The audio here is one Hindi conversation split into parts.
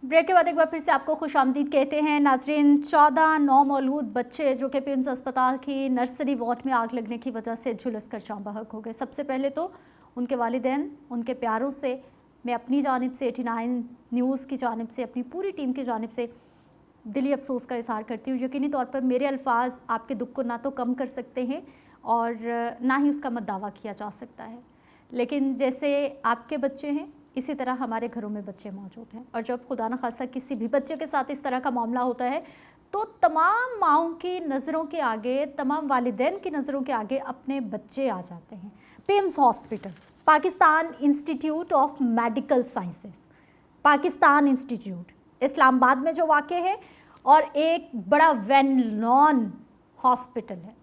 ब्रेक के बाद एक बार फिर से आपको खुशामदीद कहते हैं नाजरीन। 14 नौमौलूद बच्चे जो कि पिम्स अस्पताल की नर्सरी वार्ड में आग लगने की वजह से झुलस कर जाँ बहक हो गए। सबसे पहले तो उनके वालिदैन, उनके प्यारों से मैं अपनी जानिब से 89 न्यूज़ की जानिब से, अपनी पूरी टीम की जानिब से दिली अफसोस का इज़हार करती हूँ। यकीनी तौर पर मेरे अल्फाज आपके दुख को ना तो कम कर सकते हैं और ना ही उसका मत दावा किया जा सकता है, लेकिन जैसे आपके बच्चे हैं इसी तरह हमारे घरों में बच्चे मौजूद हैं, और जब खुदा न खास्ता किसी भी बच्चे के साथ इस तरह का मामला होता है तो तमाम माँओं की नज़रों के आगे, तमाम वालिदैन की नज़रों के आगे अपने बच्चे आ जाते हैं। PIMS hospital, Pakistan institute of medical sciences, Pakistan institute Islamabad में जो वाक़ है, और एक बड़ा वेल नॉन हॉस्पिटल है।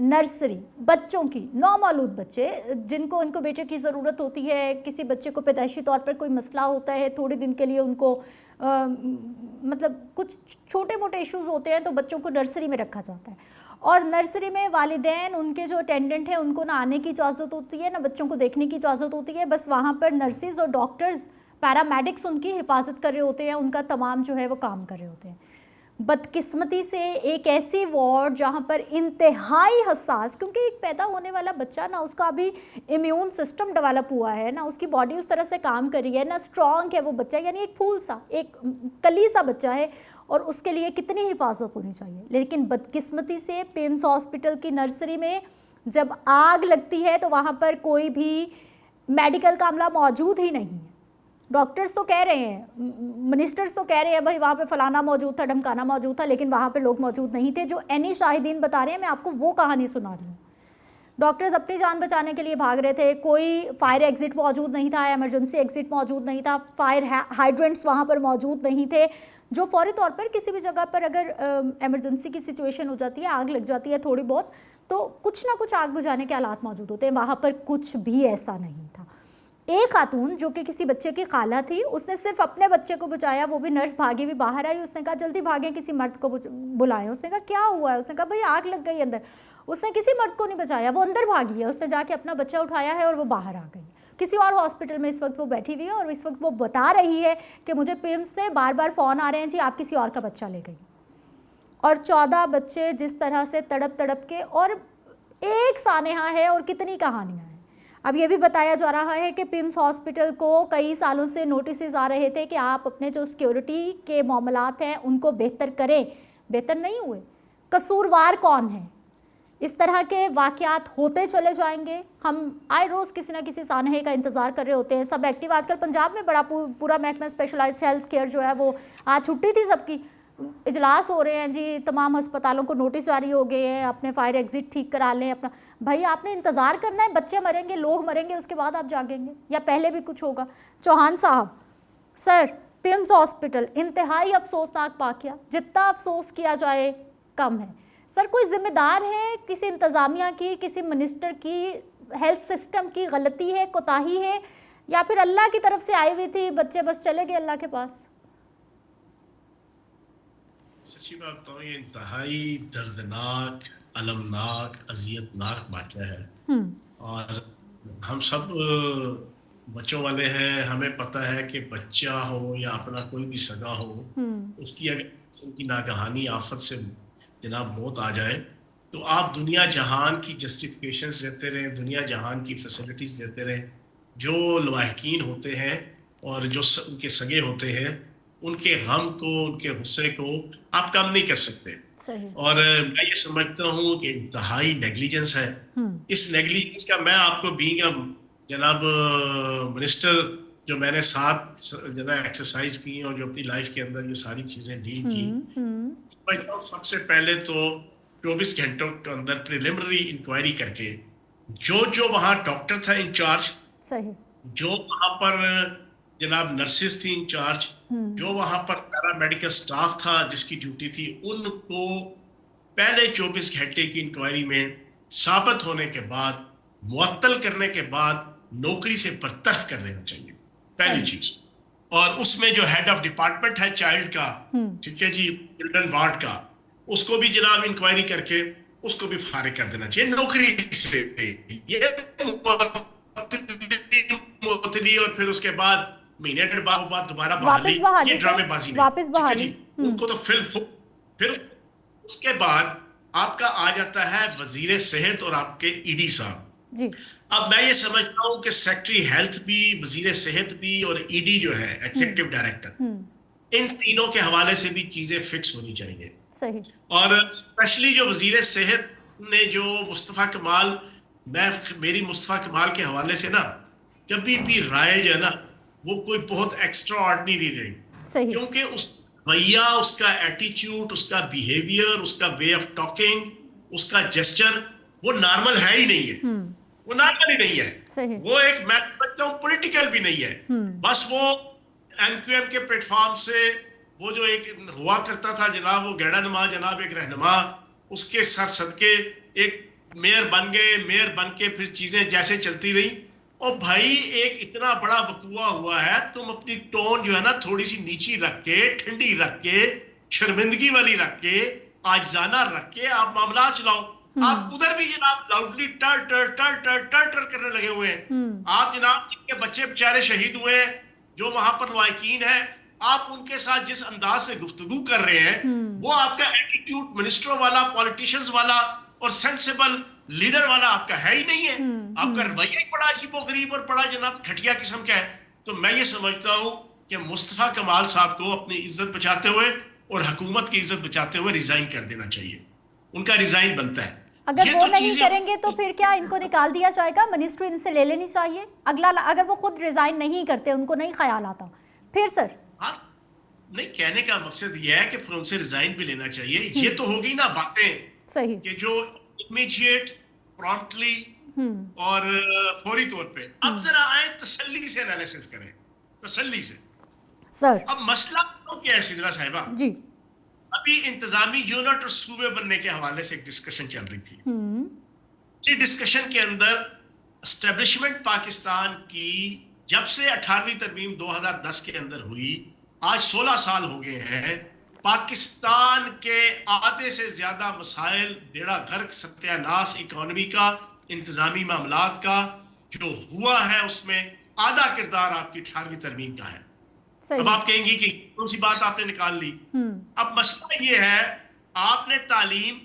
नर्सरी बच्चों की, नौमौलूद बच्चे जिनको उनको बेटे की ज़रूरत होती है, किसी बच्चे को पैदाइशी तौर पर कोई मसला होता है, थोड़े दिन के लिए उनको मतलब कुछ छोटे मोटे इश्यूज़ होते हैं तो बच्चों को नर्सरी में रखा जाता है, और नर्सरी में वालिदैन, उनके जो अटेंडेंट हैं, उनको ना आने की इजाज़त होती है ना बच्चों को देखने की इजाज़त होती है। बस वहाँ पर नर्सिस और डॉक्टर्स, पैरामेडिक्स उनकी हिफाजत कर रहे होते हैं, उनका तमाम जो है वो काम कर रहे होते हैं। बदकिस्मती से एक ऐसी वार्ड जहाँ पर इंतहाई हसास, क्योंकि एक पैदा होने वाला बच्चा ना उसका अभी इम्यून सिस्टम डेवलप हुआ है, ना उसकी बॉडी उस तरह से काम कर रही है, ना स्ट्रॉन्ग है वो बच्चा, यानी एक फूल सा, एक कली सा बच्चा है, और उसके लिए कितनी हिफाजत होनी चाहिए। लेकिन बदकिस्मती से पिम्स हॉस्पिटल की नर्सरी में जब आग लगती है तो वहाँ पर कोई भी मेडिकल का अमला मौजूद ही नहीं है। डॉक्टर्स तो कह रहे हैं, मिनिस्टर्स तो कह रहे हैं भाई वहाँ पे फलाना मौजूद था, ढमकाना मौजूद था, लेकिन वहाँ पे लोग मौजूद नहीं थे। जो एनी शाहिदीन बता रहे हैं, मैं आपको वो कहानी सुना रही हूँ। डॉक्टर्स अपनी जान बचाने के लिए भाग रहे थे, कोई फायर एग्जिट मौजूद नहीं था, एमरजेंसी एग्जिट मौजूद नहीं था, फायर हाइड्रेंट्स वहाँ पर मौजूद नहीं थे, जो फौरी तौर पर किसी भी जगह पर अगर एमरजेंसी की सिचुएशन हो जाती है, आग लग जाती है थोड़ी बहुत, तो कुछ ना कुछ आग बुझाने के हालात मौजूद होते हैं। वहाँ पर कुछ भी ऐसा नहीं था। एक खातून जो कि किसी बच्चे की खाला थी, उसने सिर्फ अपने बच्चे को बचाया, वो भी नर्स भागी हुई बाहर आई, उसने कहा जल्दी भागें, किसी मर्द को बुलाएं। उसने कहा क्या हुआ है? उसने कहा भाई आग लग गई अंदर। उसने किसी मर्द को नहीं बचाया, वो अंदर भागी है, उसने जाके अपना बच्चा उठाया है और वो बाहर आ गई। किसी और हॉस्पिटल में इस वक्त वो बैठी हुई है और इस वक्त वो बता रही है कि मुझे पिम्स से बार बार फ़ोन आ रहे हैं, जी आप किसी और का बच्चा ले गई। और 14 बच्चे जिस तरह से तड़प तड़प के, और एक सानेहा है और कितनी कहानियाँ हैं। अब ये भी बताया जा रहा है कि पिम्स हॉस्पिटल को कई सालों से नोटिस आ रहे थे कि आप अपने जो सिक्योरिटी के मामलात हैं उनको बेहतर करें, बेहतर नहीं हुए। कसूरवार कौन है? इस तरह के वाक़यात होते चले जाएंगे। हम आए रोज़ किसी ना किसी सानहे का इंतज़ार कर रहे होते हैं। सब एक्टिव, आजकल पंजाब में बड़ा पूरा महकमा स्पेशलाइज्ड हेल्थ केयर जो है वो, आज छुट्टी थी सबकी, इजलास हो रहे हैं जी, तमाम अस्पतालों को नोटिस जारी हो गए हैं, अपने फायर एग्जिट ठीक करा लें अपना। भाई आपने इंतज़ार करना है, बच्चे मरेंगे, लोग मरेंगे, उसके बाद आप जागेंगे, या पहले भी कुछ होगा। चौहान साहब, सर पिम्स हॉस्पिटल इंतहाई अफसोसनाक वाक़या, जितना अफसोस किया जाए कम है। सर कोई जिम्मेदार है, किसी इंतज़ामिया की, किसी मिनिस्टर की, हेल्थ सिस्टम की गलती है, कोताही है, या फिर अल्लाह की तरफ से आई हुई थी, बच्चे बस चले गए अल्लाह के पास? सच्ची बात बताऊं, ये इंतहाई दर्दनाक, अलमनाक, अजियतनाक वाक़या है। और हम सब बच्चों वाले हैं, हमें पता है कि बच्चा हो या अपना कोई भी सगा हो, उसकी अगर किस्म की नागहानी आफत से जनाब मौत आ जाए, तो आप दुनिया जहान की जस्टिफिकेशंस देते रहें, दुनिया जहान की फैसिलिटीज़ देते रहें, जो लवाहकीन होते हैं और जो उनके सगे होते हैं, उनके गम को, उनके गुस्से को आप कम नहीं कर सकते। और मैं ये समझता हूँ कि इंतहाई नेग्लिजेंस है। इस नेग्लिजेंस का मैं आपको बीइंग जनाब मिनिस्टर, जो मैंने 7 जनाब एक्सरसाइज की और जो अपनी लाइफ के अंदर ये सारी चीजें डील की, सबसे पहले तो 24 घंटों के अंदर प्रिलिमिनरी इंक्वायरी करके जो जो वहां डॉक्टर था इंचार्ज, जो वहां पर जनाब नर्सिस थी इंचार्ज, जो वहां पर पैरामेडिकल स्टाफ था जिसकी ड्यूटी थी, उनको पहले 24 घंटे की इंक्वायरी में साबित होने के बाद, मुअत्तल करने के बाद नौकरी से बर्तरफ कर देना चाहिए, पहली चीज। और उसमें जो हेड ऑफ डिपार्टमेंट है चाइल्ड का, ठीक है जी, चिल्ड्रन वार्ड का, उसको भी जनाब इंक्वायरी करके उसको भी फारिग कर देना चाहिए नौकरी से। ये मुअत्तली, और फिर उसके बाद महीने डेढ़ बाद वो बात दोबारा वापस बहाली, ये बहाली सर, ड्रामेबाजी नहीं, वापस ठीक है जी। बहाली। उनको तो फिर उसके बाद आपका आ जाता है वजीर सेहत और आपके ईडी साहब। जी। अब मैं ये समझता हूं कि सेक्रेटरी हेल्थ भी, वजीर सेहत भी और ईडी जो है एग्जीक्यूटिव डायरेक्टर, इन तीनों के हवाले से भी चीजें फिक्स होनी चाहिए। सही। और स्पेशली जो वजीर सेहत ने जो मुस्तफ़ा कमाल, मेरी मुस्तफ़ा कमाल के हवाले से ना कभी भी राय जो है ना वो कोई बहुत एक्स्ट्रा ऑर्डिनरी नहीं, सही। क्योंकि उस रवैया, उसका एटीट्यूड, उसका बिहेवियर, उसका वे ऑफ टॉकिंग, उसका जेस्चर वो नॉर्मल है ही नहीं है, वो नॉर्मल ही नहीं है। सही। वो एक, मैं समझता हूँ पॉलिटिकल भी नहीं है। बस वो एनक्यूएम के प्लेटफॉर्म से वो जो एक हुआ करता था जनाब, वो गैड़ा नुमा जनाब एक रहनुमा, उसके सर सदके एक मेयर बन गए, मेयर बन के फिर चीजें जैसे चलती रही। और भाई एक इतना बड़ा वकूआ हुआ है, तुम अपनी टोन जो है ना थोड़ी सी नीची रख के, ठंडी रख के, शर्मिंदगी वाली रख के, आजिजाना रख के आप मामला चलाओ। आप उधर भी जनाब लाउडली टर टर टर टर टर टर करने लगे हुए हैं। आप जनाब जिनके बच्चे बेचारे शहीद हुए हैं, जो वहां पर लवाकिन है, आप उनके साथ जिस अंदाज से गुफ्तगू कर रहे हैं, वो आपका एटीट्यूड मिनिस्टरों वाला, पॉलिटिशियंस वाला और सेंसिबल लीडर वाला आपका है ही नहीं है। आपका रवैया ही बड़ा अजीबोगरीब और बड़ा जनाब घटिया किस्म का है। तो मैं ये समझता हूं कि मुस्तफा कमाल साहब को अपनी इज्जत बचाते हुए और हुकूमत की इज्जत बचाते हुए रिजाइन कर देना चाहिए। उनका रिजाइन बनता है। अगर वो नहीं करेंगे तो फिर क्या इनको निकाल दिया जाएगा? मिनिस्ट्री इनसे ले लेनी चाहिए अगला, अगर वो खुद रिजाइन नहीं करते, उनको नहीं ख्याल आता फिर सर? हाँ, नहीं, कहने का मकसद ये है कि फिर उनसे रिजाइन भी लेना चाहिए। ये तो होगी ना बातें सही कि जो इमीडिएट, प्रॉम्प्टली और फौरी तौर पे। अब जरा आए तसल्ली से एनालिसिस करें, तसल्ली से सर। अब मसला तो क्या है सिद्रा साहिबा जी। अभी इंतजामी यूनिट और सूबे बनने के हवाले से एक डिस्कशन चल रही थी। इस डिस्कशन के अंदर एस्टेब्लिशमेंट पाकिस्तान की जब से 18वीं तरमीम 2010 के अंदर हुई, आज 16 साल हो गए हैं, पाकिस्तान के आधे से ज्यादा मसाइल, बेड़ा गर्क, सत्यानाश इकोनॉमी का, इंतजामी मामलात का जो हुआ है, उसमें आधा किरदार आपकी 18वीं तरमीम का है। अब आप कहेंगी कि कौन सी बात आपने निकाल ली। अब मसला ये है, आपने तालीम,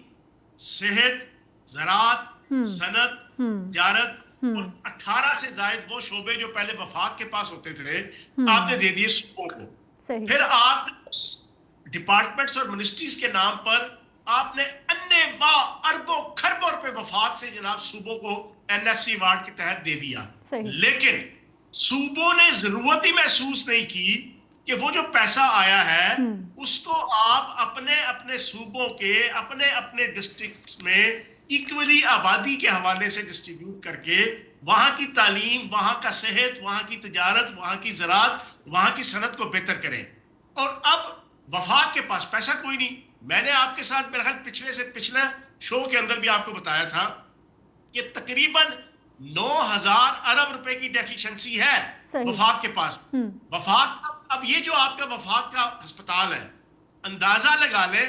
सेहत, ज़राअत, सनत, तिजारत और 18 से जायद वो शोबे जो पहले वफाक के पास होते थे, आपने दे दिए सूबों को। फिर आप डिपार्टमेंट्स और मिनिस्ट्रीज के नाम पर आपने अन्य अरबों खरबों रुपए वफाक से जनाब सूबों को एनएफसी वार्ड के तहत दे दिया। लेकिन सूबों ने जरूरत ही महसूस नहीं की कि वो जो पैसा आया है उसको आप अपने अपने सूबों के, अपने अपने डिस्ट्रिक्ट में इक्वली आबादी के हवाले से डिस्ट्रीब्यूट करके वहां की तालीम, वहां का सेहत, वहां की तिजारत, वहां की ज़राअत, वहां की सनत को बेहतर करें। और अब वफाक के पास पैसा कोई नहीं। मैंने आपके साथ मेरे ख्याल पिछले शो के अंदर भी आपको बताया था कि तकरीबन 9,000 अरब रुपए की डेफिशिएंसी है वफाक के पास। वफाक, अब ये जो आपका वफाक का अस्पताल है, अंदाजा लगा ले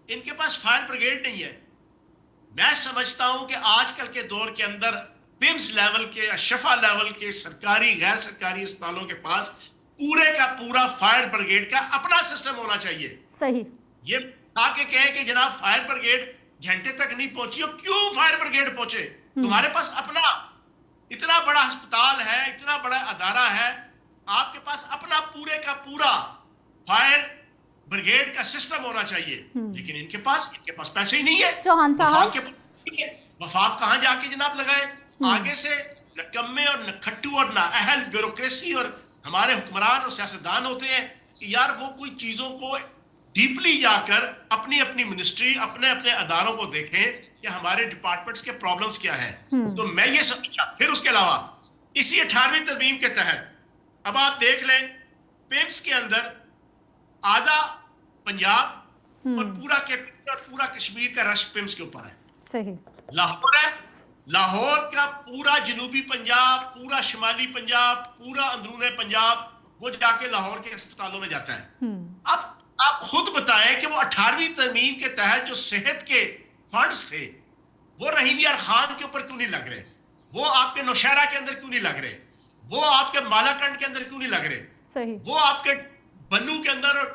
इनके पास फायर ब्रिगेड नहीं है। मैं समझता हूं कि आजकल के दौर के अंदर पिम्स लेवल के, शफा लेवल के सरकारी गैर सरकारी अस्पतालों के पास पूरे का पूरा फायर ब्रिगेड का अपना सिस्टम होना चाहिए। सही। ये आके कहे कि जनाब फायर ब्रिगेड घंटे तक नहीं पहुंची, और क्यों फायर ब्रिगेड पहुंचे? तुम्हारे पास अपना इतना बड़ा अस्पताल है, इतना बड़ा अदारा है, आपके पास अपना पूरे का पूरा फायर ब्रिगेड का सिस्टम होना चाहिए। लेकिन इनके पास पैसे ही नहीं है। चौहान साहब, वफाक कहां जाके जनाब लगाए? आगे से नकम्मे और नखट्टू और नाअहल ब्यूरोक्रेसी और हमारे हुक्मरान और सियासतदान होते हैं कि यार वो कोई चीजों को डीपली जाकर अपनी अपनी मिनिस्ट्री, अपने अपने अदारों को देखें कि हमारे डिपार्टमेंट्स के प्रॉब्लम्स क्या हैं। तो मैं ये समझा। फिर उसके अलावा इसी 18वीं तरमीम के तहत अब आप देख लें, पिम्स के अंदर आधा पंजाब और पूरा कैपिटल और पूरा कश्मीर का रश पिम्स के ऊपर है। सही। लाहौर है, लाहौर का पूरा जनूबी पंजाब, पूरा शिमाली पंजाब, पूरा अंदरूनी पंजाब वो जाके लाहौर के अस्पतालों में जाता है। अब आप खुद बताएं कि वो 18वीं तरमीम के तहत जो सेहत के फंड्स थे वो रहीम यार खान के ऊपर क्यों नहीं लग रहे? वो आपके नौशहरा के अंदर क्यों नहीं लग रहे? वो आपके मालाकंड के अंदर क्यों नहीं लग रहे? सही। वो आपके बन्नू के अंदर और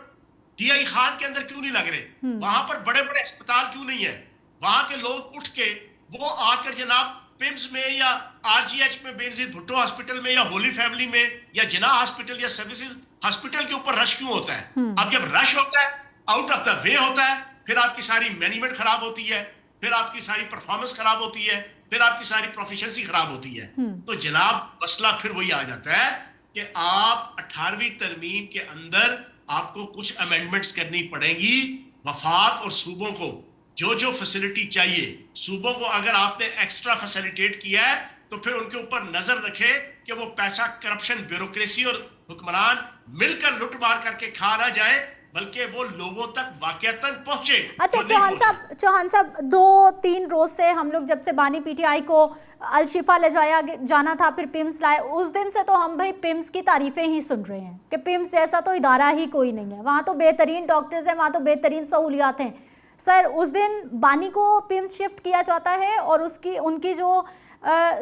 टीआई खान के अंदर क्यों नहीं लग रहे? वहां पर बड़े बड़े अस्पताल क्यों नहीं है? वहां के लोग उठ के वो आकर जनाब पिम्स में या आरजीएच में, बेनजीर भुट्टो हॉस्पिटल में या होली फैमिली में या जिना हॉस्पिटल या सर्विसेज हॉस्पिटल के ऊपर रश क्यों होता है? अब जब रश होता है, आउट ऑफ द वे होता है, फिर आपकी सारी मैनेजमेंट खराब होती है, फिर आपकी सारी परफॉर्मेंस खराब होती है, फिर आपकी सारी प्रोफिशिएंसी खराब होती है। तो जनाब मसला फिर वही आ जाता है कि आप 18वीं तरमीम के अंदर आपको कुछ अमेंडमेंट्स करनी पड़ेगी। वफाक और सूबों को जो जो फैसिलिटी चाहिए, सूबों को अगर आपने एक्स्ट्रा फैसिलिटेट किया है तो फिर उनके ऊपर नजर रखे कि वो पैसा करप्शन, ब्यूरोक्रेसी और हुक्मरान मिलकर लुट मार करके खा ना जाए, बल्कि वो लोगों तक वाकईतन पहुंचे। अच्छा चौहान साहब 2-3 रोज से हम लोग जब से बानी पीटीआई को अलशिफा ले जाना था, फिर पिम्स लाए, उस दिन से तो हम भाई पिम्स की तारीफें ही सुन रहे हैं कि पिम्स जैसा तो इदारा ही कोई नहीं है, वहाँ तो बेहतरीन डॉक्टर्स हैं, वहाँ तो बेहतरीन सहूलियात हैं। सर उस दिन बानी को पिम्स शिफ्ट किया जाता है और उनकी जो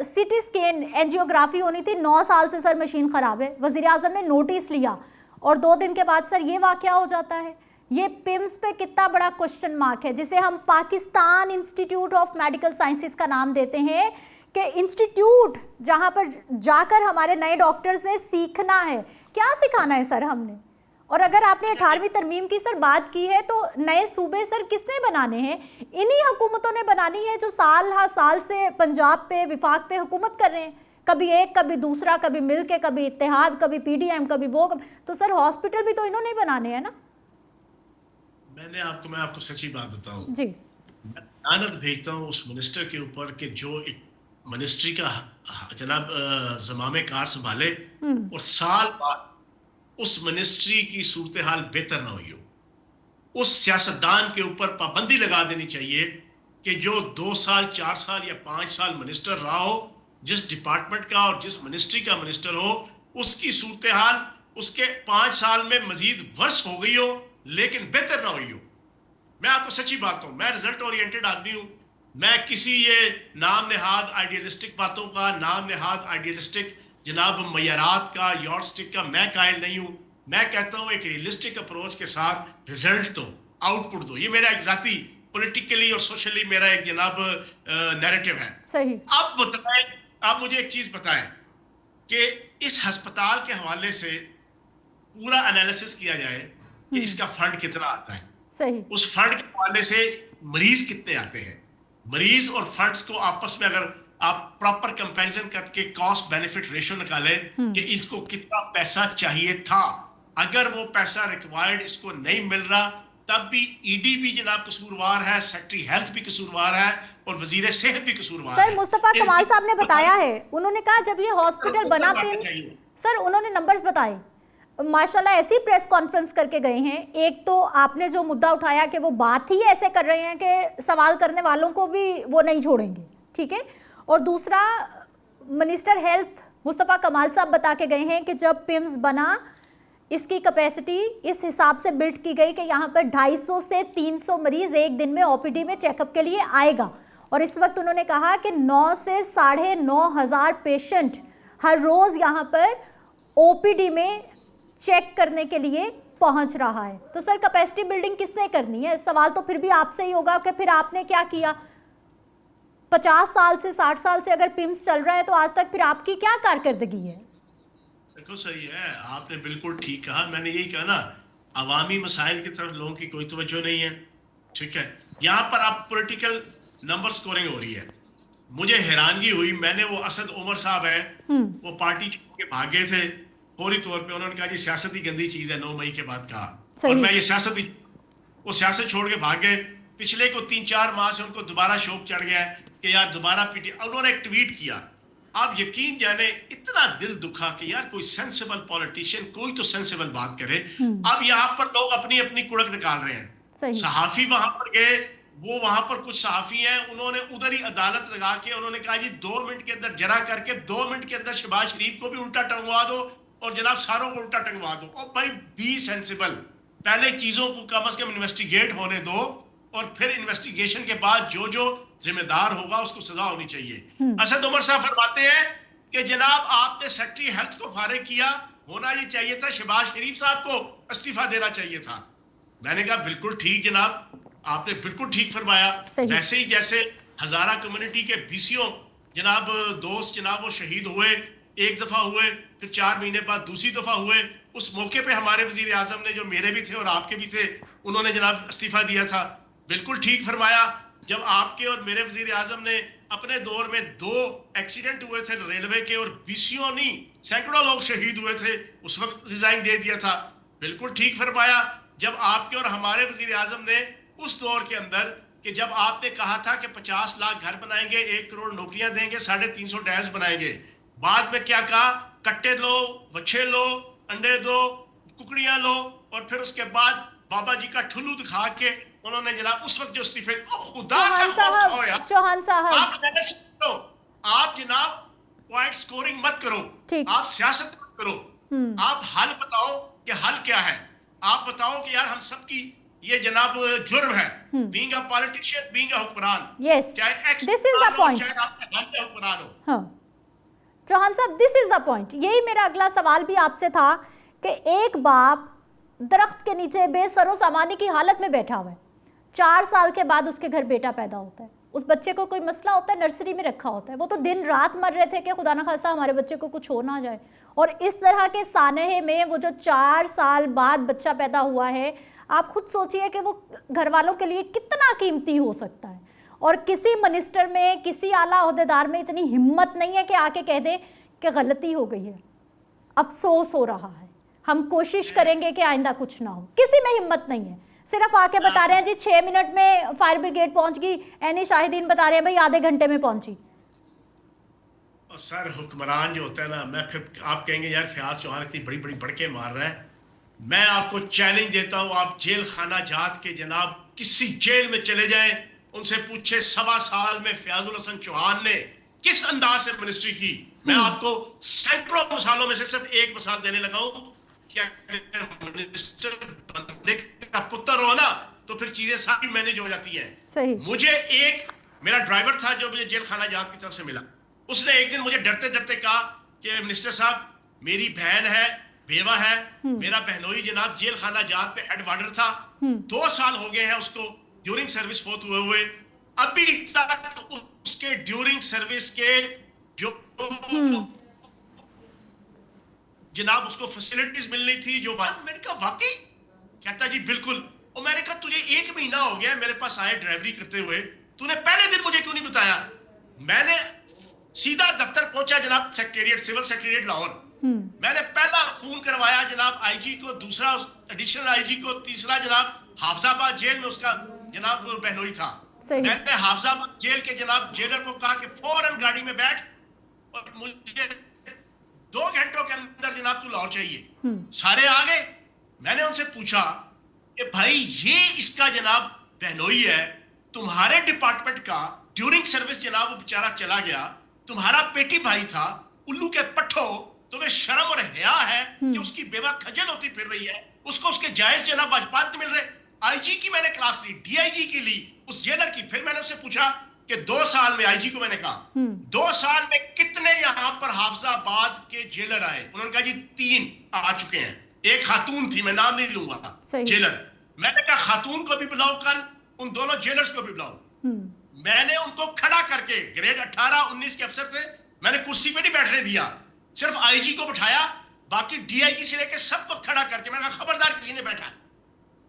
सिटी स्कैन एंजियोग्राफी होनी थी, 9 साल से सर मशीन ख़राब है, वज़ीर आज़म ने नोटिस लिया और 2 दिन के बाद सर ये वाक़या हो जाता है। ये पिम्स पे कितना बड़ा क्वेश्चन मार्क है, जिसे हम Pakistan institute of medical sciences का नाम देते हैं कि इंस्टीट्यूट जहाँ पर जाकर हमारे नए डॉक्टर्स ने सीखना है। क्या सिखाना है सर हमने? और अगर आपने 18वीं तरमीम की सर बात की है तो नए सूबे सर किसने बनाने हैं? इन्हीं हुकूमतों ने बनानी है जो साल हर साल से पंजाब पे, विफाक पे हुकूमत कर रहे हैं, कभी एक कभी दूसरा, कभी मिल के, कभी इत्तेहाद, कभी पीडीएम, कभी वो, तो सर हॉस्पिटल भी तो इन्होंने बनाने हैं ना। मैं आपको सच्ची बात बताऊं जी, मैं लानत भेजता हूं उस मिनिस्टर के ऊपर कि जो एक मिनिस्ट्री का जनाब ज़मामे कार संभाले और साल बाद उस मिनिस्ट्री की सूरत हाल बेहतर ना हुई हो। उस सियासतदान के ऊपर पाबंदी लगा देनी चाहिए कि जो 2 साल 4 साल या 5 साल मिनिस्टर रहा हो, जिस डिपार्टमेंट का और जिस मिनिस्ट्री का मिनिस्टर हो, उसकी सूरत हाल उसके 5 साल में मजीद वर्ष हो गई हो लेकिन बेहतर ना हुई हो। मैं आपको सच्ची बात कहूं, मैं रिजल्ट ओरिएंटेड आदमी हूं। मैं किसी ये नाम नेहाद आइडियलिस्टिक बातों का, नाम नेहाद आइडियलिस्टिक जनाब मयारात का, यॉर्डस्टिक का मैं कायल नहीं हूं। मैं कहता हूं एक रियलिस्टिक अप्रोच के साथ रिजल्ट दो, आउटपुट दो। ये मेरा एक जाती पॉलिटिकली और सोशली मेरा एक जनाब नैरेटिव है। सही। अब बताएं, आप मुझे एक चीज बताएं कि इस अस्पताल के हवाले से पूरा एनालिसिस किया जाए कि इसका फंड कितना आता है, सही। उस फंड के हवाले से मरीज कितने आते हैं, मरीज और फंड्स को आपस में अगर आप प्रॉपर कंपैरिजन करके कॉस्ट बेनिफिट रेशियो निकालें कि इसको कितना पैसा चाहिए था, अगर वो पैसा रिक्वायर्ड इसको नहीं मिल रहा, तब भी ईडी भी जनाब कसूरवार है, सेक्रेटरी हेल्थ भी कसूरवार है और वजीर सेहत भी कसूरवार है। सर मुस्तफा कमाल साहब ने बताया है, उन्होंने कहा जब ये हॉस्पिटल बना पिम्स, सर उन्होंने नंबर्स बताए माशाल्लाह, ऐसी प्रेस कॉन्फ्रेंस करके गए हैं। एक तो आपने जो मुद्दा उठाया कि वो बात ही ऐसे कर रहे हैं कि सवाल करने वालों को भी वो नहीं छोड़ेंगे, ठीक है। और दूसरा, मिनिस्टर हेल्थ मुस्तफा कमाल साहब बता के गए हैं कि जब पिम्स बना इसकी कैपेसिटी इस हिसाब से बिल्ड की गई कि यहाँ पर 250 से 300 मरीज एक दिन में ओपीडी में चेकअप के लिए आएगा। और इस वक्त उन्होंने कहा कि 9 से 9,500 पेशेंट हर रोज़ यहाँ पर ओपीडी में चेक करने के लिए पहुंच रहा है। तो सर कैपेसिटी बिल्डिंग किसने करनी है? सवाल तो फिर भी आपसे ही होगा कि फिर आपने क्या किया? 50 साल से 60 साल से अगर पिम्स चल रहा है तो आज तक फिर आपकी क्या कारकर्दगी है? देखो सही है, आपने बिल्कुल ठीक कहा। मैंने यही कहा ना, अवामी मसाइल की तरफ लोगों की कोई तवज्जो नहीं है, ठीक है। यहाँ पर आप पॉलिटिकल नंबर स्कोरिंग हो रही है। मुझे हैरानगी हुई, मैंने वो असद उमर साहब है, वो पार्टी छोड़ के भागे थे फौरी तौर पे। उन्होंने कहा जी सियासत ही गंदी चीज है, 9 मई के बाद कहा, और मैं ये वो सियासत छोड़ के भाग गए। पिछले को 3-4 माह से उनको दोबारा शौक चढ़ गया है कि यार दोबारा पीटी। उन्होंने एक ट्वीट किया, आप यकीन जाने इतना दिल दुखा कि यार कोई सेंसिबल पॉलिटिशियन कोई तो सेंसिबल बात करे। अब यहाँ पर लोग अपनी अपनी कुड़क निकाल रहे हैं। सहाफी वहां पर गए, वो वहां पर कुछ सहाफी हैं, उन्होंने उधर ही अदालत लगा के उन्होंने कहा जी 2 मिनट के अंदर जरा करके 2 मिनट के अंदर शहबाज शरीफ को भी उल्टा टंगवा दो और जनाब सारों को उल्टा टंगवा दो। और भाई बी सेंसिबल, पहले चीजों को कम से कम इन्वेस्टिगेट होने दो और फिर इन्वेस्टिगेशन के बाद जो जो जिम्मेदार होगा उसको सजा होनी चाहिए। असद उमर साहब फरमाते हैं कि जनाब आपने सेक्रेटरी हेल्थ को फारिग किया, होना ये चाहिए था, शहबाज शरीफ साहब को इस्तीफा देना चाहिए था। मैंने कहा बिल्कुल ठीक जनाब, आपने बिल्कुल ठीक फरमाया। वैसे ही जैसे हजारा कम्युनिटी के बीसीओ जनाब दोस्त जनाब वो शहीद हुए, एक दफा हुए, फिर 4 महीने बाद दूसरी दफा हुए। उस मौके पे हमारे वजीर आजम ने, जो मेरे भी थे और आपके भी थे, उन्होंने जनाब इस्तीफा दिया था। बिल्कुल ठीक फरमाया। जब आपके और मेरे वजीर आजम ने अपने दौर में 2 एक्सीडेंट हुए थे रेलवे के और बीसीओ नहीं सैकड़ों लोग शहीद हुए थे, उस वक्त रिजाइन दे दिया था। बिल्कुल ठीक फरमाया। जब आपके और हमारे वजीर आजम ने उस दौर के अंदर कि जब आपने कहा था कि 50 लाख घर बनाएंगे, 1 करोड़ नौकरियां देंगे, 350 डैम्स बनाएंगे, बाद में क्या कहा? कट्टे लो, वच्छे लो, अंडे दो, कुकड़ियां लो, और फिर उसके बाद बाबा जी का ठुल्लू दिखा के उन्होंने जनाब उस वक्त जो इस्तीफे, खुदा का खौफ खाओ यार। चौहान साहब आप जनाब पॉइंट स्कोरिंग मत करो, आप सियासत मत करो, आप हल बताओ कि हल क्या है। आप बताओ कि यार हम सबकी ये जनाब जुर्म है, being a politician, being a हुक्मरान, चाहे x this is the point, चाहे आपका हल हुक्मरान हो। हाँ चौहान साहब, दिस इज द पॉइंट। यही मेरा अगला सवाल भी आपसे था कि एक बाप दरख्त के नीचे बेसरो सामानी की हालत में बैठा हुआ है, 4 साल के बाद उसके घर बेटा पैदा होता है, उस बच्चे को कोई मसला होता है, नर्सरी में रखा होता है, वो तो दिन रात मर रहे थे कि खुदा ना खास्ता हमारे बच्चे को कुछ हो ना जाए, और इस तरह के सानहे में वो जो 4 साल बाद बच्चा पैदा हुआ है, आप खुद सोचिए कि वो घर वालों के लिए कितना कीमती हो सकता है। और किसी मिनिस्टर में, किसी आला ओहदेदार में इतनी हिम्मत नहीं है कि आके कह दे कि गलती हो गई है, अफसोस हो रहा है, हम कोशिश करेंगे कि आइंदा कुछ ना हो। किसी में हिम्मत नहीं है, सिर्फ आके बता रहे हैं जी 6 मिनट में फायर ब्रिगेड पहुंच गई, एनी शाहिदीन बता रहे हैं भाई आधे घंटे में पहुंची। सर हुक्मरान जो होता है ना, मैं फिर आप कहेंगे यार फयाज चौहान इतनी बड़ी बड़ी बड़के मार रहा है, मैं आपको चैलेंज देता हूं, आप जेल खाना जात के जनाब किसी जेल में चले जाएं, उनसे पूछे 1.25 साल में फयाजुल हसन चौहान ने किस अंदाज से मिनिस्ट्री की। मैं आपको सैकड़ों मिसालों में से सिर्फ एक मिसाल देने लगा हूं कि अगर मिनिस्टर बंदे का पुत्र हो ना तो फिर चीजें सारी मैनेज हो जाती हैं। मुझे एक मेरा ड्राइवर था जो मुझे जेल खाना जात की तरफ से मिला, उसने एक दिन मुझे डरते डरते कहा कि मिनिस्टर साहब मेरी बहन है, बेवा है, मेरा बहनोई जनाब जेल खाना जात पे हेड वार्डर था, 2 साल हो गए हैं उसको ड्यूरिंग सर्विस फोत हुए, अभी तक उसके ड्यूरिंग सर्विस के जो जनाब उसको फैसिलिटीज मिलनी थी जो मैंने कहा वाकई? कहता जी बिल्कुल। और मैंने कहा तुझे 1 महीना हो गया मेरे पास आए ड्राइवरी करते हुए, तूने पहले दिन मुझे क्यों नहीं बताया? मैंने सीधा दफ्तर पहुंचा जनाब सेक्रेटेरिएट, सिविल सेक्रेटेरिएट लाहौर, मैंने पहला फोन करवाया जनाब आईजी को, दूसरा एडिशनल आईजी को, तीसरा जनाब हाफजाबाद जेल में उसका जनाब बहनोई था, मैंने हाफजाबाद जेल के जनाब जेलर को कहा कि फौरन गाड़ी में बैठ और मुझे 2 घंटों के अंदर जनाब तू लाहौर चाहिए। सारे आ गए। मैंने उनसे पूछा कि भाई ये इसका जनाब बहनोई है, तुम्हारे डिपार्टमेंट का ड्यूरिंग सर्विस जनाब वो बेचारा चला गया, तुम्हारा पेटी भाई था, उल्लू के पट्ठो, तुम्हें शर्म और हया है कि उसकी बेवा खजल होती फिर रही है, उसको उसके जायज जनाब वाजबात मिल रहे। आईजी की मैंने क्लास ली, डीआईजी की ली, उस जेलर की। फिर मैंने उससे पूछा कि 2 साल में, आईजी को मैंने कहा 2 साल में कितने यहां पर हाफजाबाद के जेलर आए? उन्होंने कहा जी 3 आ चुके हैं, एक खातून थी, मैं नाम नहीं लूंगा, जेलर। मैंने कहा खातून को भी बुलाओ, कल उन दोनों जेलर्स को भी बुलाओ। मैंने उनको खड़ा करके, ग्रेड 18-19 के अफसर थे, मैंने कुर्सी पे नहीं बैठने दिया, सिर्फ आईजी को बिठाया, बाकी डीआईजी से लेकर सबको खड़ा करके मैंने कहा खबरदार किसी ने बैठा।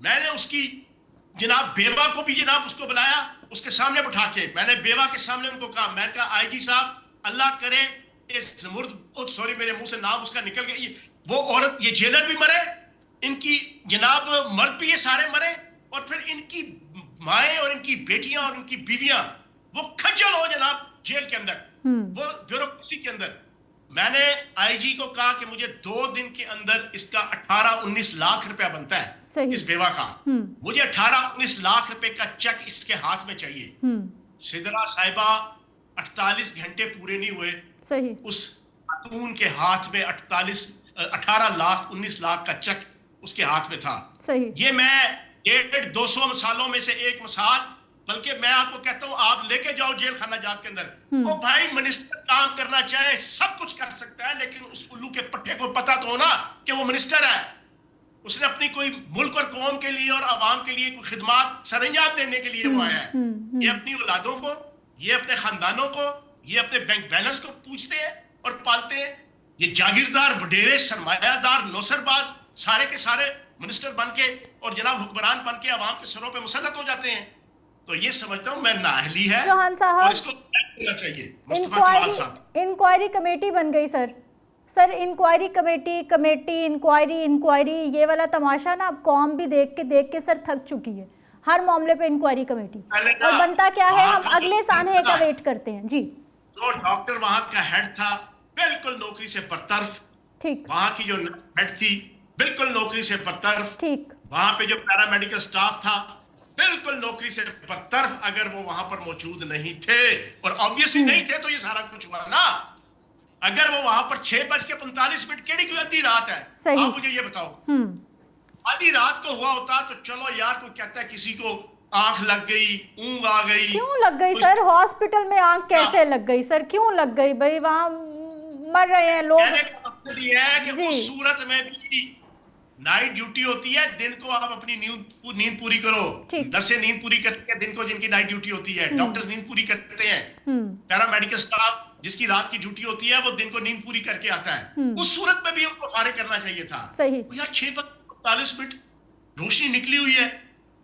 मैंने उसकी जनाब बेवा को भी जनाब उसको बुलाया, उसके सामने बिठा के मैंने बेवा के सामने उनको कहा, मैंने कहा आईजी साहब अल्लाह करे इस जमुर्द, सॉरी मेरे मुंह से नाम उसका निकल गया, वो औरत, ये जेलर भी मरे, इनकी जनाब मर्द भी ये सारे मरे, और फिर इनकी माएं और इनकी बेटियां और इनकी बीवियां वो खज्जल हो जनाब जेल के अंदर, वो ब्यूरोक्रेसी के अंदर। मैंने आईजी को कहा कि मुझे 2 दिन के अंदर इसका 18-19 लाख रुपया बनता है इस बेवा का, मुझे 18-19 लाख रुपए का चेक इसके हाथ में चाहिए। सिदरा साहिबा 48 घंटे पूरे नहीं हुए, सही उस खातून के हाथ में 18-19 लाख का चेक उसके हाथ में था। सही। ये मैं 150 मिसालों में से एक मिसाल बल्कि मैं आपको कहता हूं आप लेके जाओ जेल खाना जात के अंदर। ओ भाई, मिनिस्टर काम करना चाहे सब कुछ कर सकता है, लेकिन उस उल्लू के पट्टे को पता तो हो ना कि वो मिनिस्टर है। उसने अपनी कोई मुल्क और कौम के लिए और आवाम के लिए कोई खिदमत सरंजाम देने के लिए वो आया है। ये अपनी औलादों को, ये अपने खानदानों को, ये अपने बैंक बैलेंस को पूछते हैं और पालते हैं। ये जागीरदार, वडेरे, सरमायादार, नौसरबाज सारे के सारे मिनिस्टर बन के और जनाब हुक्मरान बन के आवाम के सरों पे मुसल्लत हो जाते हैं। तो ये समझता हूँ मैं नाअहली है चौहान और साहब, इसको होना चाहिए। मुस्तफा कमाल साहब, इंक्वायरी कमेटी बन गई सर इंक्वायरी कमेटी इंक्वायरी ये वाला तमाशा ना अब कौम भी देख के सर थक चुकी है। हर मामले पे इंक्वायरी कमेटी, और बनता क्या है, हम अगले सानहे का वेट करते हैं जी। जो डॉक्टर वहां का हेड था बिल्कुल नौकरी से बरतरफ, ठीक, वहां की जो हेड थी बिल्कुल नौकरी से बरतरफ, ठीक, वहां पे जो पैरामेडिकल स्टाफ था बिल्कुल नौकरी से बरतरफ। अगर वो वहां पर मौजूद नहीं थे, और ऑब्वियसली नहीं थे, तो ये सारा कुछ हुआ ना। अगर वो वहां पर 6:45 केड़ी कोई आधी रात है, आप मुझे ये बताओ, आधी रात को हुआ होता तो चलो यार, कोई कहता है किसी को आंख लग गई, ऊंग आ गई। क्यों लग गई सर? हॉस्पिटल में आंख कैसे लग गई सर? क्यों लग गई भाई? वहां मर रहे हैं लोग। कहने का मकसद ये है कि उस सूरत में भी नाइट ड्यूटी होती है, दिन को आप अपनी नींद पूरी करो। नर्सें नींद पूरी करती है दिन को, जिनकी नाइट ड्यूटी होती है। डॉक्टर्स नींद पूरी करते हैं। पैरामेडिकल स्टाफ जिसकी रात की ड्यूटी होती है वो दिन को नींद पूरी करके आता है। उस सूरत में भी उनको फारिग करना चाहिए था। सही यार 6:45 रोशनी निकली हुई है,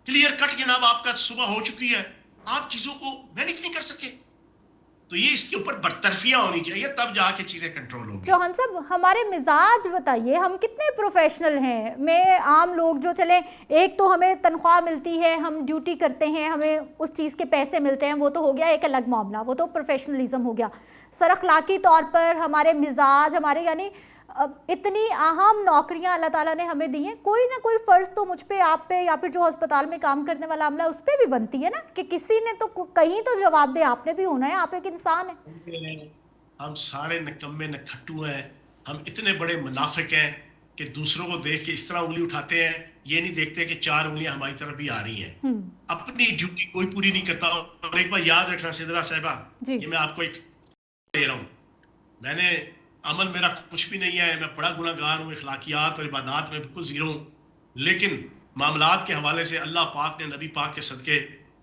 क्लियर कट जनाब आपका सुबह हो चुकी है, आप चीजों को मैनेज नहीं कर सके। तो ये इसके ऊपर बरतरफियां होनी चाहिए, तब जाके चीजें कंट्रोल होंगी। चौहान साहब, हमारे मिजाज बताइए, हम कितने प्रोफेशनल हैं। मैं आम लोग जो चले, एक तो हमें तनख्वाह मिलती है, हम ड्यूटी करते हैं, हमें उस चीज़ के पैसे मिलते हैं, वो तो हो गया एक अलग मामला, वो तो प्रोफेशनलिज्म हो गया। सर अखलाकी तौर पर हमारे मिजाज, हमारे यानी इतनी अहम नौकरियां अल्लाह ताला ने हमें दी हैं, कोई ना कोई फ़र्ज़ तो मुझ पे, आप पे, या फिर जो अस्पताल में काम करने वाला अमला उस पर भी बनती है ना, कि किसी ने तो कहीं तो जवाब दे, आपने भी होना है, आप एक इंसान है। हम सारे निकम्मे नखट्टू हैं, हम इतने बड़े मुनाफिक हैं कि दूसरों को देख के इस तरह उंगली उठाते हैं, ये नहीं देखते कि 4 उंगलियां हमारी तरफ भी आ रही हैं। अपनी ड्यूटी कोई पूरी नहीं करता। और एक बार याद रखना सिदरा साहिबा, ये मैं आपको एक दे रहा हूँ, मैंने अमल मेरा कुछ भी नहीं है, मैं बड़ा गुनाहगार हूँ, इखलाकियात और इबादत में बिल्कुल जीरो हूँ, लेकिन मामलात के हवाले से अल्लाह पाक ने नबी पाक के सदके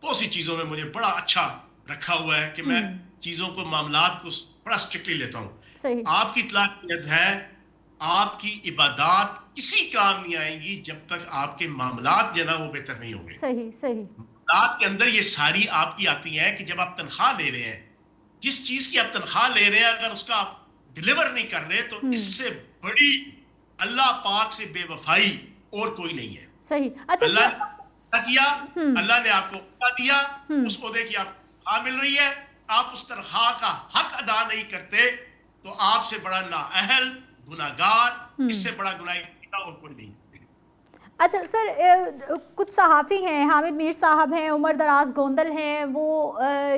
बहुत सी चीज़ों में मुझे बड़ा अच्छा रखा हुआ है कि मैं चीज़ों को, मामलात को बड़ा स्ट्रिक्टली लेता हूँ। आपकी इत्तलात है, आपकी इबादत किसी काम नहीं आएंगी जब तक आपके मामलात जो ना वो बेहतर नहीं होंगे। सही मामलात के अंदर ये सारी आपकी आती हैं कि जब आप तनख्वाह ले रहे हैं, जिस चीज़ की आप तनख्वाह ले रहे हैं, अगर उसका आप डिलीवर नहीं कर रहे, तो इससे बड़ी अल्लाह पाक से बेवफाई और कोई नहीं है। सही। अच्छा, अल्लाह ने किया, अल्लाह ने आपको दिया, उस ओहदे की आपको तनख्वाह मिल रही है, आप उस तनख्वाह का हक अदा नहीं करते, तो आपसे बड़ा नाअहल, गुनाहगार, इससे बड़ा गुनाह और कोई नहीं। अच्छा सर, कुछ सहाफ़ी हैं, हामिद मीर साहब हैं, उमर दराज गोंदल हैं, वो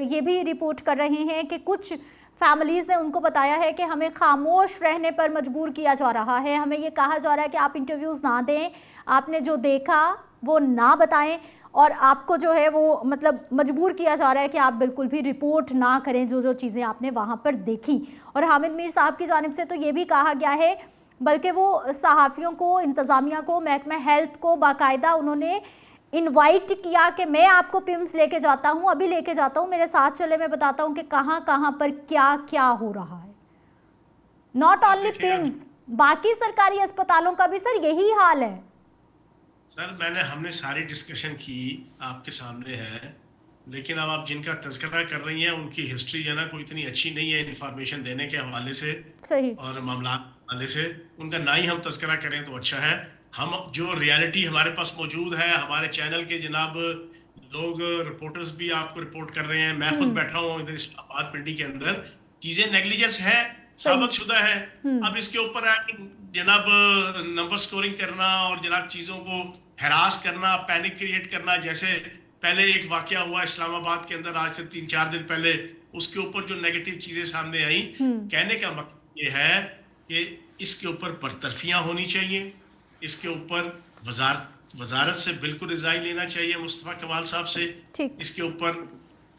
ये भी रिपोर्ट कर रहे हैं कि कुछ फैमिलीज़ ने उनको बताया है कि हमें खामोश रहने पर मजबूर किया जा रहा है, हमें ये कहा जा रहा है कि आप इंटरव्यूज़ ना दें, आपने जो देखा वो ना बताएं, और आपको जो है वो मतलब मजबूर किया जा रहा है कि आप बिल्कुल भी रिपोर्ट ना करें जो चीज़ें आपने वहाँ पर देखी। और हामिद मीर साहब की जानिब से तो ये भी कहा गया है, बल्कि वो सहाफ़ियों को, इंतज़ामिया को, महकमा हेल्थ को बाकायदा उन्होंने इनवाइट किया कि मैं आपको पिम्स लेके जाता हूँ, अभी लेके जाता हूँ, मेरे साथ चले, मैं बताता हूँ कि कहाँ कहाँ पर क्या क्या हो रहा है। नॉट ओनली पिम्स, बाकी सरकारी अस्पतालों का भी सर यही हाल है। सर हमने सारी डिस्कशन की, आपके सामने है, लेकिन अब आप जिनका तज़किरा कर रही हैं उनकी हिस्ट्री जो ना कोई इतनी अच्छी नहीं है इंफॉर्मेशन देने के हवाले से। सही। और मामला हवाले से उनका ना ही हम तज़किरा करें तो अच्छा है। हम जो रियलिटी हमारे पास मौजूद है, हमारे चैनल के जनाब लोग, रिपोर्टर्स भी आपको रिपोर्ट कर रहे हैं, मैं खुद बैठा हूँ इधर इस्लामाबाद पिंडी के अंदर, चीज़ें नेग्लिजेंस है, साबित शुदा है। अब इसके ऊपर है कि जनाब नंबर स्कोरिंग करना और जनाब चीज़ों को हरास करना, पैनिक क्रिएट करना, जैसे पहले एक वाकया हुआ इस्लामाबाद के अंदर आज से 3-4 दिन पहले, उसके ऊपर जो नेगेटिव चीज़ें सामने आई, कहने का मतलब ये है कि इसके ऊपर बरतरफियाँ होनी चाहिए, इसके ऊपर वजारत वजारत से बिल्कुल रिजाइन लेना चाहिए मुस्तफ़ा कमाल साहब से। ठीक। इसके ऊपर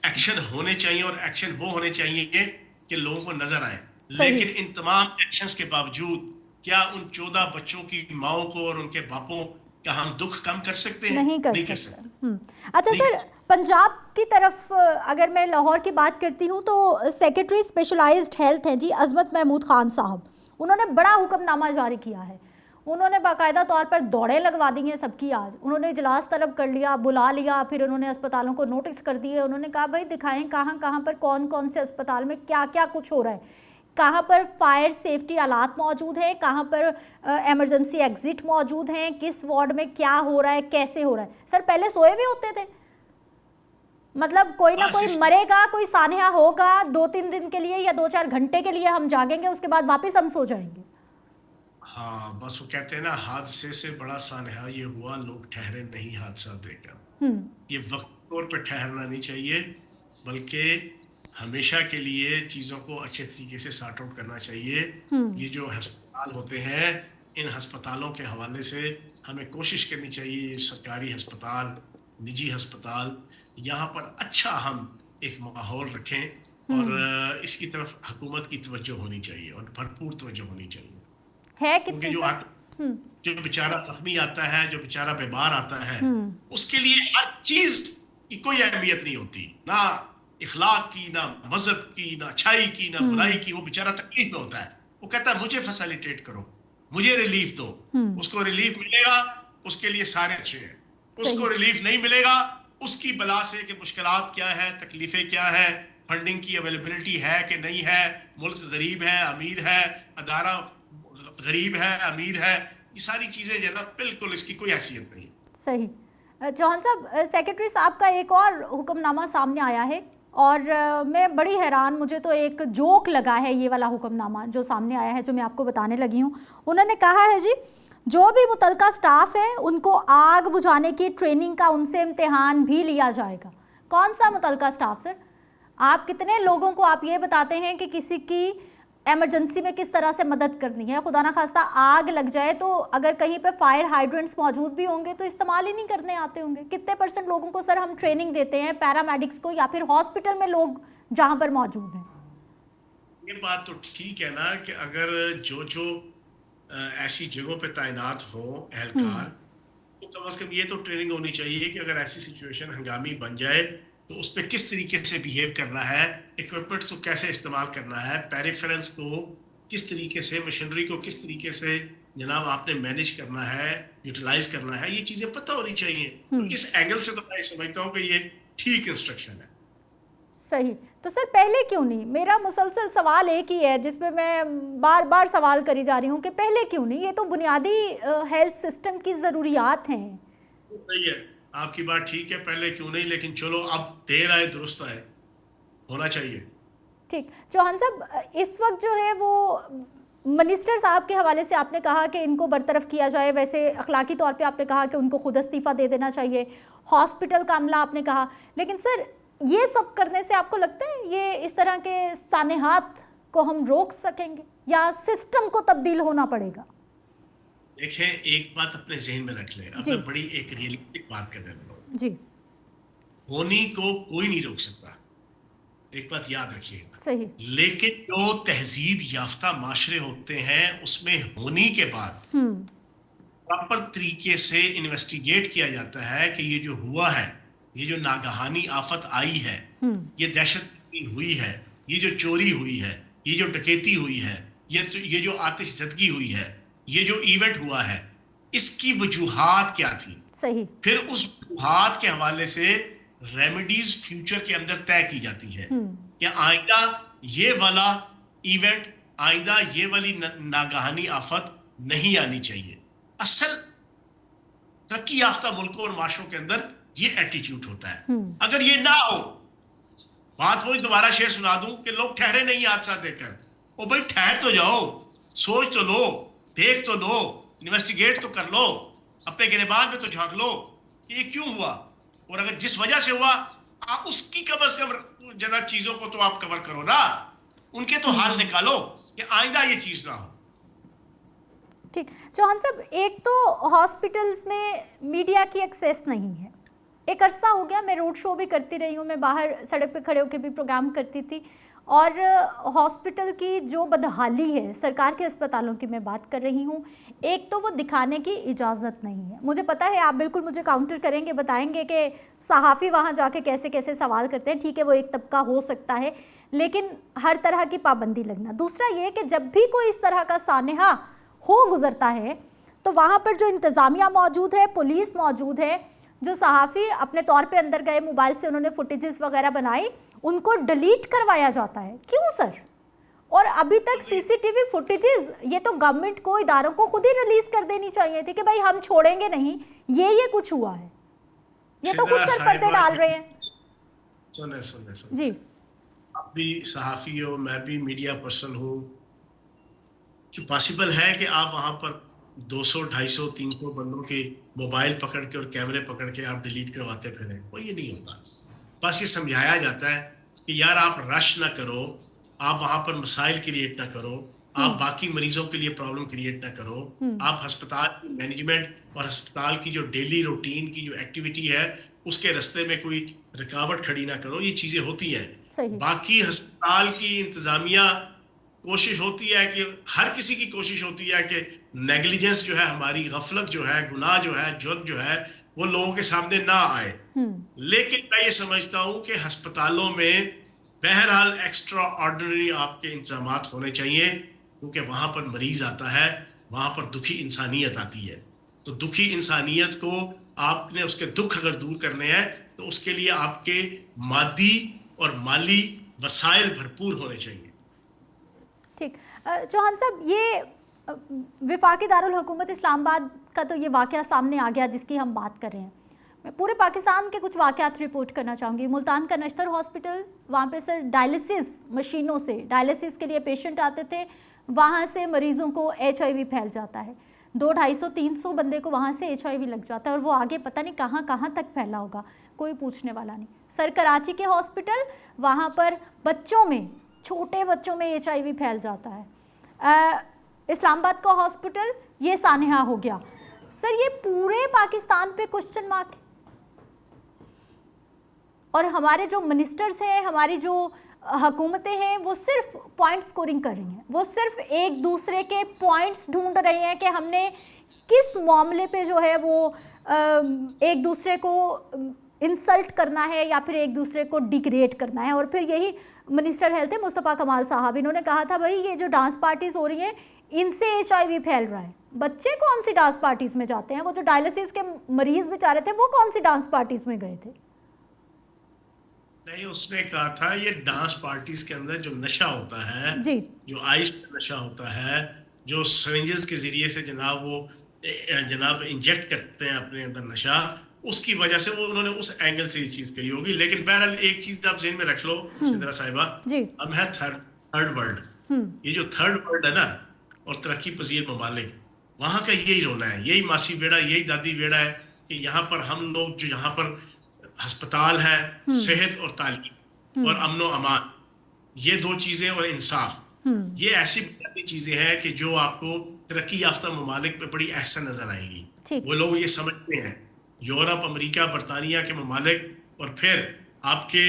एक्शन होने चाहिए, और एक्शन वो होने चाहिए कि लोगों को नजर आए। सही। लेकिन इन तमाम एक्शंस के बावजूद क्या उन 14 बच्चों की माओ को और उनके बापों का हम दुख कम कर सकते हैं? नहीं कर नहीं कर सकते। सकते। अच्छा नहीं सर, कर पंजाब की तरफ अगर मैं लाहौर की बात करती हूँ तो सेक्रेटरी स्पेशलाइज्ड हेल्थ हैं जी अजमत महमूद खान साहब, उन्होंने बड़ा हुक्मनामा जारी किया है। उन्होंने बाकायदा तौर पर दौड़ें लगवा दी हैं सबकी। आज उन्होंने इजलास तलब कर लिया, बुला लिया, फिर उन्होंने अस्पतालों को नोटिस कर दिए। उन्होंने कहा भाई दिखाएं कहाँ कहाँ पर कौन कौन से अस्पताल में क्या क्या कुछ हो रहा है, कहाँ पर फायर सेफ्टी आलात मौजूद हैं, कहाँ पर इमरजेंसी एग्जिट मौजूद हैं, किस वार्ड में क्या हो रहा है, कैसे हो रहा है। सर पहले सोए भी होते थे, मतलब कोई ना कोई मरेगा, कोई सान्या होगा, 2-3 दिन के लिए या 2-4 घंटे के लिए हम जागेंगे, उसके बाद वापस हम सो जाएंगे। हाँ, बस वो कहते हैं ना, हादसे से बड़ा सानहा ये हुआ, लोग ठहरे नहीं हादसा देखकर। ये वक्त तौर पे ठहरना नहीं चाहिए, बल्कि हमेशा के लिए चीज़ों को अच्छे तरीके से सॉर्ट आउट करना चाहिए। ये जो अस्पताल होते हैं, इन अस्पतालों के हवाले से हमें कोशिश करनी चाहिए, सरकारी अस्पताल, निजी अस्पताल, यहाँ पर अच्छा हम एक माहौल रखें, और इसकी तरफ हुकूमत की तवज्जो होनी चाहिए, और भरपूर तवज्जो होनी चाहिए। है क्योंकि कितनी सर? जो बेचारा जख्मी आता है, जो बेचारा बीमार आता है, उसके लिए हर चीज की कोई अहमियत नहीं होती, ना इखलाक की, ना मजहब की, ना अच्छाई की, ना बुराई की। वो बेचारा तकलीफ में होता है, वो कहता है मुझे फैसिलिटेट करो, मुझे रिलीफ दो। उसको रिलीफ मिलेगा, उसके लिए सारे अच्छे हैं। उसको रिलीफ नहीं मिलेगा, उसकी बला से कि मुश्किलात क्या है, तकलीफें क्या है, फंडिंग की अवेलेबिलिटी है कि नहीं है, मुल्क गरीब है अमीर है, अदारा गरीब है अमीर है, ये सारी चीजें जो है बिल्कुल इसकी कोई हैसियत नहीं। सही। चौहान साहब, सेक्रेटरी साहब का एक और हुक्मनामा सामने आया है, और मैं बड़ी हैरान, मुझे तो एक जोक लगा है ये वाला हुक्मनामा जो सामने आया है, जो मैं आपको बताने लगी हूँ। उन्होंने कहा है जी, जो भी मुतलका स्टाफ है उनको आग बुझाने की ट्रेनिंग का उनसे इम्तिहान भी लिया जाएगा। कौन सा मुतलका स्टाफ सर? आप कितने लोगों को आप ये बताते हैं कि किसी की इमरजेंसी में किस तरह से मदद करनी है, खुदा ना खास्ता आग लग जाए तो अगर कहीं पे फायर हाइड्रेंट्स मौजूद भी होंगे तो इस्तेमाल ही नहीं करने आते होंगे। कितने % लोगों को सर हम ट्रेनिंग देते हैं, पैरामेडिक्स को या फिर हॉस्पिटल में लोग जहां पर मौजूद हैं? ये बात तो ठीक है ना कि अगर जो ऐसी जगहों पे तैनात हो एहलकार, तो कम से कम ये तो ट्रेनिंग होनी चाहिए कि अगर ऐसी सिचुएशन हंगामी बन जाए तो उस पर किस तरीके से बिहेव करना है, इक्विपमेंट को कैसे इस्तेमाल करना है, पेरिफेरल्स को किस तरीके से, मशीनरी को किस तरीके से जनाब आपने मैनेज करना है, यूटिलाइज करना है, ये चीजें पता होनी चाहिए। तो इस एंगल से तो मैं समझता हूँ कि ये ठीक इंस्ट्रक्शन है। सही। तो सर पहले क्यों नहीं? मेरा मुसलसल सवाल एक ही है जिसपे मैं बार बार सवाल करी जा रही हूँ कि पहले क्यों नहीं? ये तो बुनियादी हेल्थ सिस्टम की ज़रूरियात हैं। सही है, आपकी बात ठीक है, पहले क्यों नहीं, लेकिन चलो अब देर आए दुरुस्त आए, होना चाहिए। ठीक। चौहान साहब, इस वक्त जो है वो मिनिस्टर साहब के हवाले से आपने कहा कि इनको बरतरफ किया जाए, वैसे अखलाकी तौर पे आपने कहा कि उनको खुद इस्तीफ़ा दे देना चाहिए, हॉस्पिटल का अमला आपने कहा, लेकिन सर ये सब करने से आपको लगता है ये इस तरह के सानेहात को हम रोक सकेंगे या सिस्टम को तब्दील होना पड़ेगा? देखें, एक बात अपने जहन में रख लें, अब मैं बड़ी एक रियलिस्टिक बात करने लगा हूं जी। होनी को कोई नहीं रोक सकता, एक बात याद रखिएगा। सही। लेकिन जो तहजीब याफ्ता माशरे होते हैं उसमें होनी के बाद प्रॉपर तरीके से इन्वेस्टिगेट किया जाता है कि ये जो हुआ है, ये जो नागहानी आफत आई है, ये दहशत हुई है, ये जो चोरी हुई है, ये जो डकैती हुई है, ये जो आतिशजदगी हुई है, ये जो इवेंट हुआ है, इसकी वजूहात क्या थी। सही। फिर उस वजूहात के हवाले से रेमेडीज फ्यूचर के अंदर तय की जाती है कि आइंदा ये वाला इवेंट, आइंदा ये वाली नागहानी आफत नहीं आनी चाहिए। असल तरक्की याफ्ता मुल्कों और माशरों के अंदर ये एटीट्यूड होता है। अगर ये ना हो, बात वही दोबारा शेर सुना दूं कि लोग ठहरे नहीं हादसा देखकर। ओ भाई ठहर तो जाओ, सोच तो लो, देख तो लो, इन्वेस्टिगेट तो कर लो, अपने गिरबान में तो झांक लो कि ये क्यों हुआ, और अगर जिस वजह से हुआ आप उसकी कम से कम जनाब चीजों को तो आप कवर करो ना, उनके तो हाल निकालो कि आइंदा ये चीज ना हो। ठीक। चौहान साहब, एक तो हॉस्पिटल्स में मीडिया की एक्सेस नहीं है। एक अरसा हो गया, मैं रोड शो भी करती रही हूँ, मैं बाहर सड़क पे खड़े होकर भी प्रोग्राम करती थी, और हॉस्पिटल की जो बदहाली है, सरकार के अस्पतालों की मैं बात कर रही हूँ, एक तो वो दिखाने की इजाज़त नहीं है। मुझे पता है आप बिल्कुल मुझे काउंटर करेंगे, बताएंगे कि सहाफ़ी वहाँ जाके कैसे कैसे सवाल करते हैं। ठीक है, वो एक तबका हो सकता है, लेकिन हर तरह की पाबंदी लगना। दूसरा ये कि जब भी कोई इस तरह का सानहा हो गुजरता है तो वहाँ पर जो इंतज़ामिया मौजूद है, पुलिस मौजूद है, जो सहाफ़ी अपने तौर पे अंदर गए, मोबाइल से उन्होंने फुटेजेस वगैरह बनाई, उनको डिलीट करवाया जाता है। क्यों सर? और अभी तक सीसीटीवी फुटेजेस ये तो गवर्नमेंट को, इदारों को खुद ही रिलीज कर देनी चाहिए थी कि भाई हम छोड़ेंगे नहीं, ये कुछ हुआ है। ये तो खुद सर पर्दे डाल रहे हैं। सुने जी, आप भी सहाफ़ी हो, मैं भी मीडिया पर्सन हूँ। कि पॉसिबल है कि आप वहां पर 200, 250, 300 बंदों के मोबाइल पकड़ के और कैमरे पकड़ के आप डिलीट करवाते फिरें? वो ये नहीं होता। बस ये समझाया जाता है कि यार आप रश ना करो, आप वहां पर मसाइल क्रिएट ना करो, आप बाकी मरीजों के लिए प्रॉब्लम क्रिएट ना करो, आप अस्पताल की मैनेजमेंट और अस्पताल की जो डेली रूटीन की जो एक्टिविटी है उसके रास्ते में कोई रुकावट खड़ी ना करो। ये चीजें होती हैं। बाकी अस्पताल की इंतजामिया कोशिश होती है कि हर किसी की कोशिश होती है कि नेग्लिजेंस जो है, हमारी गफलत जो है, गुनाह जो है, जुर्म जो है, वो लोगों के सामने ना आए। लेकिन मैं ये समझता हूं कि अस्पतालों में बहरहाल एक्स्ट्रा ऑर्डिनरी आपके इंतजाम होने चाहिए, क्योंकि वहां पर मरीज आता है, वहां पर दुखी इंसानियत आती है। तो दुखी इंसानियत को आपने, उसके दुख अगर दूर करने हैं तो उसके लिए आपके मादी और माली वसाइल भरपूर होने चाहिए। ठीक। चौहान साहब, ये विफाकी दारुल हुकूमत इस्लामाबाद का तो ये वाकया सामने आ गया जिसकी हम बात कर रहे हैं। मैं पूरे पाकिस्तान के कुछ वाकयात रिपोर्ट करना चाहूँगी। मुल्तान का नश्तर हॉस्पिटल, वहाँ पे सर डायलिसिस मशीनों से डायलिसिस के लिए पेशेंट आते थे, वहाँ से मरीज़ों को HIV फैल जाता है। 200, 250, 300 बंदे को वहाँ से HIV लग जाता है, और वो आगे पता नहीं कहाँ कहाँ तक फैला होगा, कोई पूछने वाला नहीं। सर कराची के हॉस्पिटल, वहाँ पर बच्चों में, छोटे बच्चों में HIV फैल जाता है। इस्लामाबाद का हॉस्पिटल, ये सानहा हो गया। सर ये पूरे पाकिस्तान पे क्वेश्चन मार्क है, और हमारे जो मिनिस्टर्स हैं, हमारी जो हुकूमतें हैं, वो सिर्फ पॉइंट स्कोरिंग कर रही हैं। वो सिर्फ एक दूसरे के पॉइंट्स ढूंढ रहे हैं कि हमने किस मामले पे जो है वो एक दूसरे को इंसल्ट करना है या फिर एक दूसरे को डिग्रेड करना है। और फिर यही मिनिस्टर हेल्थ है मुस्तफ़ा कमाल साहब, इन्होंने कहा था भाई ये जो डांस पार्टीज हो रही हैं इनसे HIV फैल रहा है। बच्चे कौन सी डांस पार्टीज में जाते हैं? वो जो डायलिसिस के मरीज बेचारे थे वो कौन सी डांस पार्टीज में गए थे? नहीं, उसने कहा था ये डांस पार्टीज के अंदर जो नशा होता है जी, जो आइस पे नशा होता है, जो सिरिंजेस के जरिए से जनाब इंजेक्ट करते हैं अपने अंदर नशा, उसकी वजह से वो उन्होंने उस एंगल से ये चीज कही होगी। लेकिन बहरहाल एक चीज आप ज़हन में रख लो सिंदरा साहिबा, हम है थर्ड वर्ल्ड। ये जो थर्ड वर्ल्ड है ना, और तरक्की पजीर ममालिक, वहां का यही रोना है, यही मासी बेड़ा, यही दादी बेड़ा है कि यहाँ पर हम लोग जो यहाँ पर अस्पताल है, सेहत और तालीम और अमन और अमान, ये दो चीजें और इंसाफ, ये ऐसी बुनियादी चीजें हैं कि जो आपको तरक्की याफ्ता ममालिक में बड़ी अहसन नजर आएंगी। वो लोग ये समझते हैं। यूरोप, अमेरिका, बरतानिया के ममालिक, और फिर आपके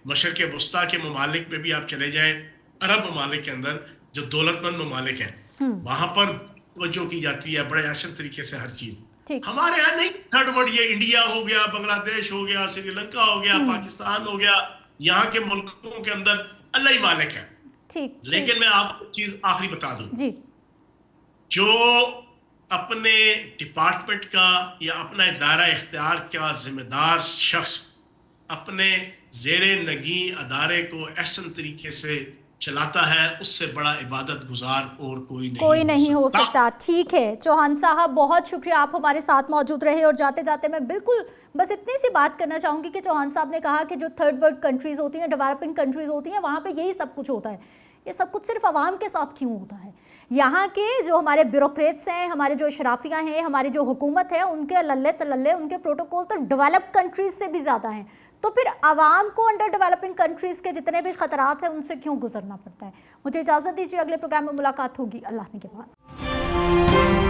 मशरक़ वस्ता के ममालिक में भी आप चले जाएं, अरब ममालिक के अंदर जो दौलतमंद ममालिक हैं, वहां पर तवज्जो की जाती है बड़े अहसन तरीके से हर चीज। हमारे यहाँ नहीं। थर्ड वर्ल्ड ये इंडिया हो गया, बांग्लादेश हो गया, श्रीलंका हो गया, पाकिस्तान हो गया, यहाँ के मुल्कों के अंदर अल्लाह ही मालिक है। लेकिन मैं आपको चीज आखिरी बता दूं, जो अपने डिपार्टमेंट का या अपना इदारा इख्तियार का जिम्मेदार शख्स अपने ज़ेरे नगी अदारे को ऐसन तरीके से चलाता है, उससे बड़ा इबादत गुजार और कोई नहीं हो सकता। ठीक है चौहान साहब, बहुत शुक्रिया, आप हमारे साथ मौजूद रहे। और जाते जाते मैं बिल्कुल बस इतनी सी बात करना चाहूँगी कि चौहान साहब ने कहा कि जो थर्ड वर्ल्ड कंट्रीज़ होती हैं, डेवलपिंग कंट्रीज़ होती हैं, वहाँ पे यही सब कुछ होता है। ये सब कुछ सिर्फ आवाम के साथ क्यों होता है? यहाँ के जो हमारे ब्यूरोक्रेट्स हैं, हमारे जो शराफियाँ हैं, हमारी जो हुकूमत है, उनके लल्ले तल्ले, उनके प्रोटोकॉल तो डेवलप कंट्रीज़ से भी ज़्यादा हैं। तो फिर आवाम को अंडर डेवलपिंग कंट्रीज़ के जितने भी खतरात हैं उनसे क्यों गुजरना पड़ता है? मुझे इजाज़त दीजिए, अगले प्रोग्राम में मुलाकात होगी अल्लाह ने के बाद।